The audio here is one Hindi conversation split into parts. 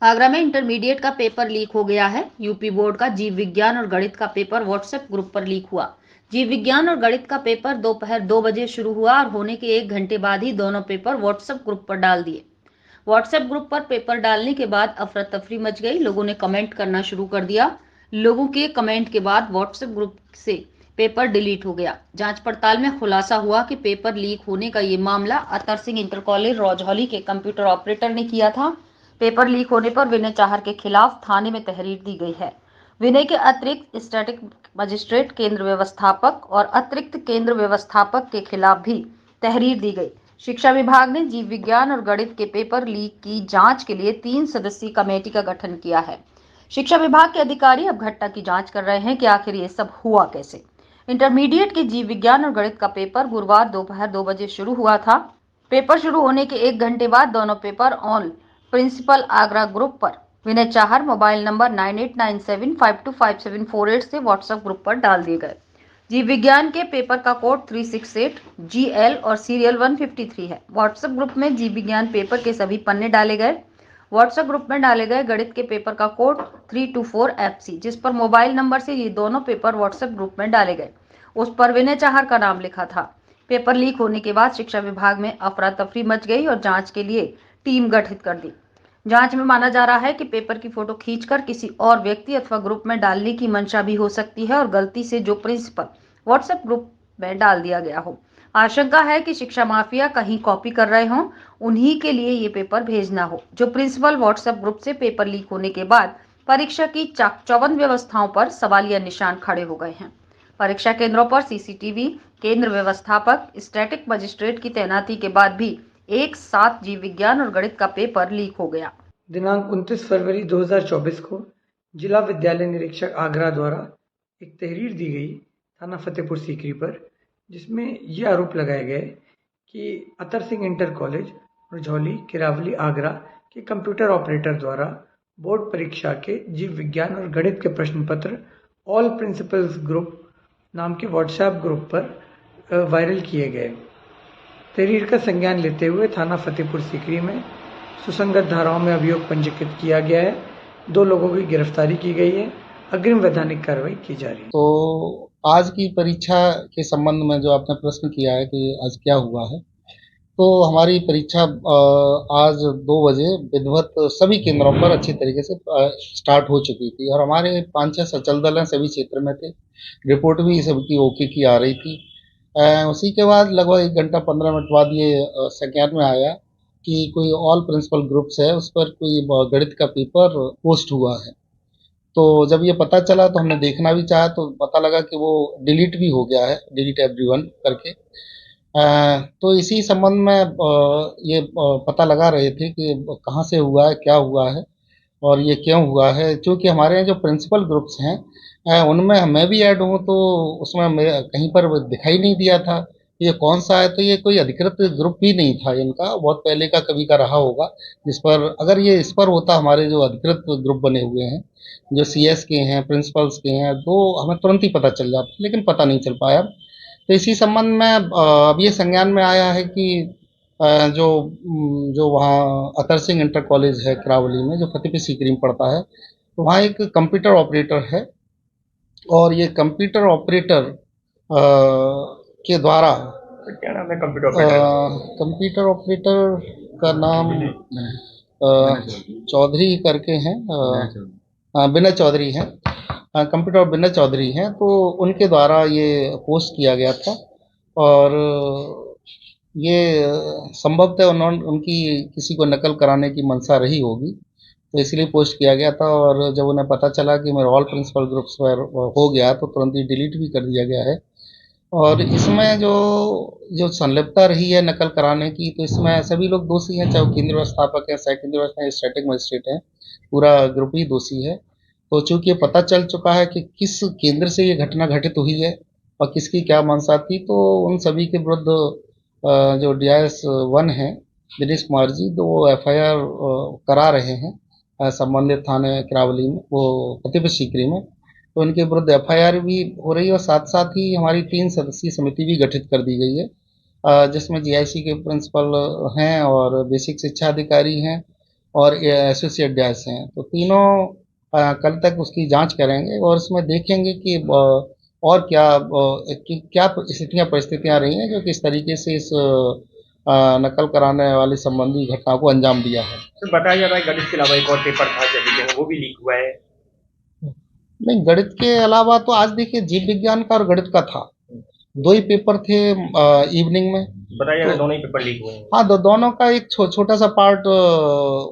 आगरा में इंटरमीडिएट का पेपर लीक हो गया है। यूपी बोर्ड का जीव विज्ञान और गणित का पेपर व्हाट्सएप ग्रुप पर लीक हुआ। जीव विज्ञान और गणित का पेपर दोपहर 2 बजे शुरू हुआ और होने के 1 घंटे बाद ही दोनों पेपर व्हाट्सएप ग्रुप पर डाल दिए। व्हाट्सएप ग्रुप पर पेपर डालने के बाद अफरा तफरी मच गई। लोगों ने कमेंट करना शुरू कर दिया। लोगों के कमेंट के बाद व्हाट्सएप ग्रुप से पेपर डिलीट हो गया। जांच पड़ताल में खुलासा हुआ कि पेपर लीक होने का ये मामला अतर सिंह इंटर कॉलेज रौजौली के कंप्यूटर ऑपरेटर ने किया था। पेपर लीक होने पर विनय चाहर के खिलाफ थाने में तहरीर दी गई है। विनय के अतिरिक्त स्टैटिक मजिस्ट्रेट केंद्र व्यवस्थापक और अतिरिक्त केंद्र व्यवस्थापक के खिलाफ भी तहरीर दी गई। शिक्षा विभाग ने जीव विज्ञान और गणित के पेपर लीक की जांच के लिए 3 सदस्यीय कमेटी का गठन किया है। शिक्षा विभाग के अधिकारी अब घटना की जांच कर रहे हैं कि आखिर ये सब हुआ कैसे। इंटरमीडिएट के जीव विज्ञान और गणित का पेपर गुरुवार दोपहर 2 बजे शुरू हुआ था। पेपर शुरू होने के 1 घंटे बाद दोनों paper on principal Agra group पर विनय चाहर मोबाइल नंबर 9897525748 से व्हाट्सएप ग्रुप पर डाल दिए गए। जीव विज्ञान के पेपर का कोड 368 GL और सीरियल 153 है। व्हाट्सएप ग्रुप में जीव विज्ञान पेपर के सभी पन्ने डाले गए। व्हाट्सएप ग्रुप में डाले गए गणित के पेपर का कोड 324 FC, जिस पर मोबाइल नंबर से ये दोनों पेपर व्हाट्सएप ग्रुप में डाले गए, उस पर विनय चाहर का नाम लिखा था। पेपर लीक होने के बाद शिक्षा विभाग में अफरा तफरी मच गई और जांच के लिए टीम गठित कर दी। जांच में माना जा रहा है कि पेपर की फोटो खींचकर किसी और व्यक्ति अथवा ग्रुप में डालने की मंशा भी हो सकती है और गलती से जो प्रिंसिपल व्हाट्सएप ग्रुप में डाल दिया गया हो। आशंका है कि शिक्षा माफिया कहीं कॉपी कर रहे हों, उन्हीं के लिए ये पेपर भेजना हो। जो प्रिंसिपल व्हाट्सएप ग्रुप से पेपर लीक होने के बाद परीक्षा की चाक चौबंद व्यवस्थाओं पर सवालिया निशान खड़े हो गए हैं। परीक्षा केंद्रों पर CCTV, केंद्र व्यवस्थापक, स्टैटिक मजिस्ट्रेट की तैनाती के बाद भी एक साथ जीव विज्ञान और गणित का पेपर लीक हो गया। दिनांक 29 फरवरी 2024 को जिला विद्यालय निरीक्षक आगरा द्वारा एक तहरीर दी गई थाना फतेहपुर सीकरी पर, जिसमें ये आरोप लगाए गए कि अतर सिंह इंटर कॉलेज रौजौली किरावली आगरा के कंप्यूटर ऑपरेटर द्वारा बोर्ड परीक्षा के जीव विज्ञान और गणित के प्रश्न पत्र ऑल प्रिंसिपल्स ग्रुप नाम के व्हाट्सएप ग्रुप पर वायरल किए गए। तहरीर का संज्ञान लेते हुए थाना फतेहपुर सीकरी में सुसंगत धाराओं में अभियोग पंजीकृत किया गया है। 2 लोगों की गिरफ्तारी की गई है। अग्रिम वैधानिक कार्रवाई की जा रही है। तो आज की परीक्षा के संबंध में जो आपने प्रश्न किया है कि आज क्या हुआ है, तो हमारी परीक्षा आज 2 बजे विधिवत सभी केंद्रों पर अच्छी तरीके से स्टार्ट हो चुकी थी और हमारे 5-6 सचल दल हैं, सभी क्षेत्र में थे। रिपोर्ट भी सबकी ओके की आ रही थी। उसी के बाद लगभग 1 घंटा 15 मिनट बाद ये संज्ञान में आया कि कोई ऑल प्रिंसिपल ग्रुप्स है, उस पर कोई गणित का पेपर पोस्ट हुआ है। तो जब ये पता चला तो हमने देखना भी चाहा, तो पता लगा कि वो डिलीट भी हो गया है, डिलीट एवरीवन करके। तो इसी संबंध में ये पता लगा रहे थे कि कहाँ से हुआ है, क्या हुआ है और ये क्यों हुआ है। चूँकि हमारे यहाँ जो प्रिंसिपल ग्रुप्स हैं उनमें मैं भी ऐड हूँ, तो उसमें मेरा कहीं पर दिखाई नहीं दिया था ये कौन सा है। तो ये कोई अधिकृत ग्रुप भी नहीं था इनका, बहुत पहले का कभी का रहा होगा, जिस पर अगर ये इस पर होता, हमारे जो अधिकृत ग्रुप बने हुए हैं जो CS के हैं, प्रिंसिपल्स के हैं, तो हमें तुरंत ही पता चल जाता, लेकिन पता नहीं चल पाया। तो इसी संबंध में अब ये संज्ञान में आया है कि जो वहाँ अतर सिंह इंटर कॉलेज है किरावली में, जो फतेहपुर सीकरी में पड़ता है, तो वहाँ एक कंप्यूटर ऑपरेटर है और ये कंप्यूटर ऑपरेटर के द्वारा क्या नाम है कंप्यूटर ऑपरेटर? कंप्यूटर ऑपरेटर का नाम चौधरी करके हैं, विनय चौधरी हैं। कंप्यूटर विनय चौधरी हैं, तो उनके द्वारा ये पोस्ट किया गया था और ये संभवतः उन्होंने उनकी किसी को नकल कराने की मंशा रही होगी, तो इसलिए पोस्ट किया गया था। और जब उन्हें पता चला कि मेरा ऑल प्रिंसिपल ग्रुप्स पर हो गया, तो तुरंत ही डिलीट भी कर दिया गया है। और इसमें जो संलिप्तता रही है नकल कराने की, तो इसमें सभी लोग दोषी हैं, चाहे वो केंद्र व्यवस्थापक है, सह केंद्र व्यवस्थापक, स्टैटिक मजिस्ट्रेट है, पूरा ग्रुप ही दोषी है। तो चूंकि ये पता चल चुका है कि किस केंद्र से ये घटना घटित हुई है और किसकी क्या मंशा थी, तो उन सभी के विरुद्ध जो DIS 1 है दिनेश कुमार जी, तो वो FIR करा रहे हैं संबंधित थाने किरावली में, वो फतेहपुर सीकरी में। तो उनके विरुद्ध FIR भी हो रही है और साथ साथ ही हमारी 3 सदस्यीय समिति भी गठित कर दी गई है, जिसमें GIC के प्रिंसिपल हैं और बेसिक शिक्षा अधिकारी हैं और एसोसिएट डैश हैं, तो तीनों कल तक उसकी जांच करेंगे और इसमें देखेंगे कि और क्या स्थितियाँ परिस्थितियाँ रही हैं जो किस तरीके से इस नकल कराने वाली संबंधी घटना को अंजाम दिया है। तो बताया जा रहा है गणित के अलावा एक और पेपर था जब वो भी लीक हुआ है। नहीं, गणित के अलावा तो आज देखिए जीव विज्ञान का और गणित का था, दो ही पेपर थे इवनिंग में। बताया जा रहा है तो दोनों ही पेपर लीक हुए हैं। हाँ, दोनों का एक छोटा सा पार्ट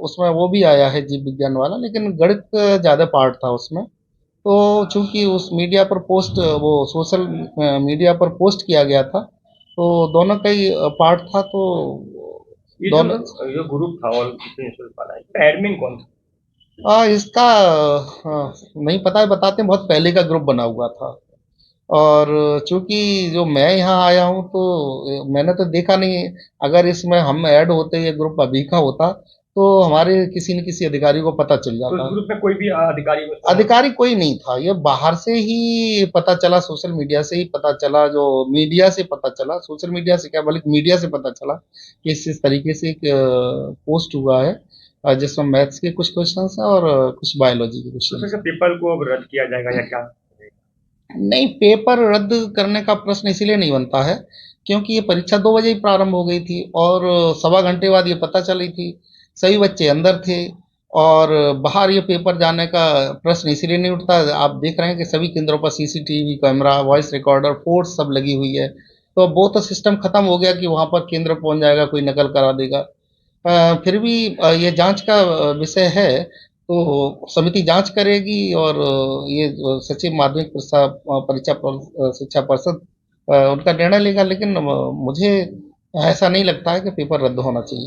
उसमें वो भी आया है जीव विज्ञान वाला, लेकिन गणित ज़्यादा पार्ट था उसमें। तो चूंकि उस मीडिया पर पोस्ट वो सोशल मीडिया पर पोस्ट किया गया था, तो दोनों का ही पार्ट था। तो ये दोनों जो ग्रुप था और प्रिंसिपल वाला एडमिन कौन था? इसका नहीं पता है, बताते हैं बहुत पहले का ग्रुप बना हुआ था। और चूंकि जो मैं यहाँ आया हूँ तो मैंने तो देखा नहीं, अगर इसमें हम ऐड होते ये ग्रुप अभी का होता तो हमारे किसी न किसी अधिकारी को पता चल तो जाता। इस ग्रुप में कोई भी अधिकारी कोई नहीं था, ये बाहर से ही पता चला, सोशल मीडिया से ही पता चला, जो मीडिया से पता चला, सोशल मीडिया से क्या बल्कि मीडिया से पता चला कि इस तरीके से एक पोस्ट हुआ है जिसमें मैथ्स के कुछ क्वेश्चंस हैं और कुछ बायोलॉजी के तो क्वेश्चंस। फिर पेपर को अब रद्द किया जाएगा या क्या? नहीं, पेपर रद्द करने का प्रश्न इसीलिए नहीं बनता है क्योंकि ये परीक्षा 2 बजे ही प्रारंभ हो गई थी और सवा घंटे बाद ये पता चली थी, सभी बच्चे अंदर थे और बाहर ये पेपर जाने का प्रश्न इसीलिए नहीं उठता। आप देख रहे हैं कि सभी केंद्रों पर CCTV camera, voice recorder, force सब लगी हुई है। तो अब वो तो सिस्टम खत्म हो गया कि वहाँ पर केंद्र पहुँच जाएगा, कोई नकल करा देगा। फिर भी ये जांच का विषय है, तो समिति जांच करेगी और ये सचिव माध्यमिक परीक्षा शिक्षा परिषद उनका निर्णय लेगा, लेकिन मुझे ऐसा नहीं लगता है कि पेपर रद्द होना चाहिए।